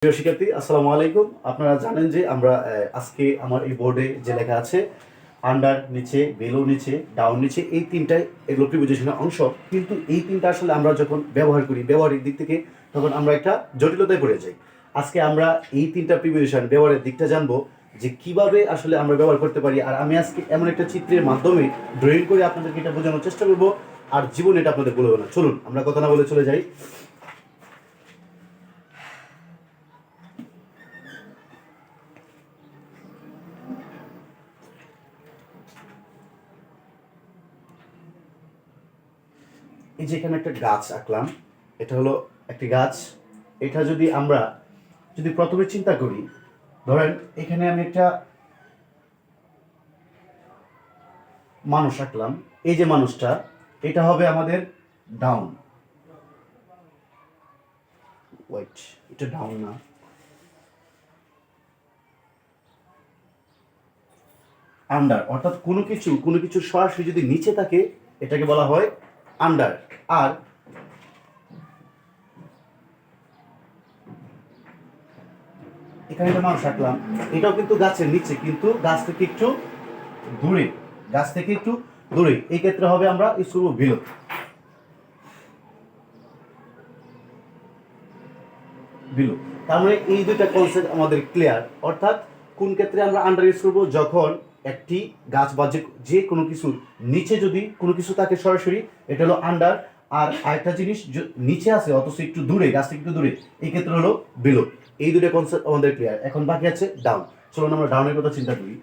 প্রিয় শিক্ষার্থী, আসসালামু আলাইকুম। আপনারা জানেন যে আমরা আজকে আমার এই বোর্ডে যে লেখা আছে আন্ডার নিচে, বেলো নিচে, ডাউন নিচে, এই তিনটাই এগুলো প্রিপোজিশনের অংশ। কিন্তু এই তিনটা আসলে আমরা যখন ব্যবহার করি ব্যবহারিক দিক থেকে, তখন আমরা একটা জটিলতায় পড়ে যাই। আজকে আমরা এই তিনটা প্রিপোজিশন ব্যবহারের দিকটা জানবো যে কিভাবে আসলে আমরা ব্যবহার করতে পারি। আর আমি আজকে এমন একটা চিত্রের মাধ্যমে ড্রয়িং করে আপনাদেরকে এটা বোঝানোর চেষ্টা করবো, আর জীবনে এটা আপনাদের বলবো না। চলুন আমরা কথা না বলে চলে যাই। এই যে এখানে একটা গাছ আঁকলাম, এটা হলো একটি গাছ। এটা যদি আমরা প্রথমে চিন্তা করি, ধরেন এখানে আমি একটা মানুষ আঁকলাম। এই যে মানুষটা, এটা হবে আমাদের ডাউন। ওয়েট, এটা ডাউন না, আন্ডার। অর্থাৎ কোনো কিছু সরাসরি যদি নিচে থাকে এটাকে বলা হয় আন্ডার। আর এখানে একটা মানুষ আঁকলাম, এটাও কিন্তু গাছের নিচে, কিন্তু গাছ থেকে একটু দূরে, এই ক্ষেত্রে হবে আমরা ইউজ করবো বিলো। তার মানে এই দুইটা কনসেপ্ট আমাদের ক্লিয়ার। অর্থাৎ কোন ক্ষেত্রে আমরা আন্ডার ইউজ করবো, যখন একটি গাছ বা যে কোনো কিছুর নিচে যদি কোনো কিছু থাকে সরাসরি, এটা হলো আন্ডার। আর আরেকটা জিনিস নিচে আছে অথচ একটু দূরে, গাছ থেকে একটু দূরে, এই ক্ষেত্রে হলো বিলো। এই দুটো কনসেপ্ট আমাদের ক্লিয়ার। এখন বাকি আছে ডাউন। চলুন আমরা ডাউনের কথা চিন্তা করি।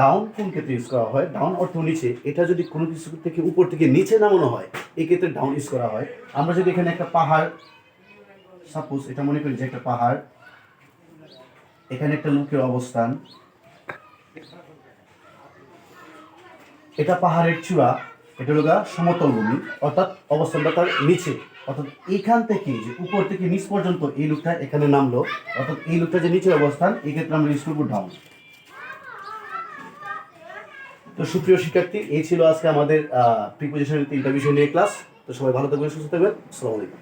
ডাউন কোন ক্ষেত্রে ইউজ করা হয়? ডাউন অর্থ নিচে। এটা যদি কোনো কিছু থেকে উপর থেকে নিচে নামানো হয়, এই ক্ষেত্রে ডাউন ইউজ করা হয়। আমরা যদি এখানে একটা পাহাড়, সাপোজ এটা মনে করি যে একটা পাহাড়, এখানে একটা লোকের অবস্থান, এটা পাহাড়ের চূড়া, এটা হলো সমতল ভূমি, অর্থাৎ অবস্থানটা তার নিচে। অর্থাৎ এইখান থেকে যে উপর থেকে নিচ পর্যন্ত এই লোকটা এখানে নামলো, অর্থাৎ এই লোকটা যে নিচের অবস্থান, এই ক্ষেত্রে আমরা ইউজ করবো ডাউন। তো সুপ্রিয় শিক্ষার্থী, এই ছিল আজকে আমাদের প্রিপোজিশনের 3টা বিষয় নিয়ে ক্লাস। তো সবাই ভালো থাকবেন, সুস্থ থাকবেন। আসসালামু আলাইকুম।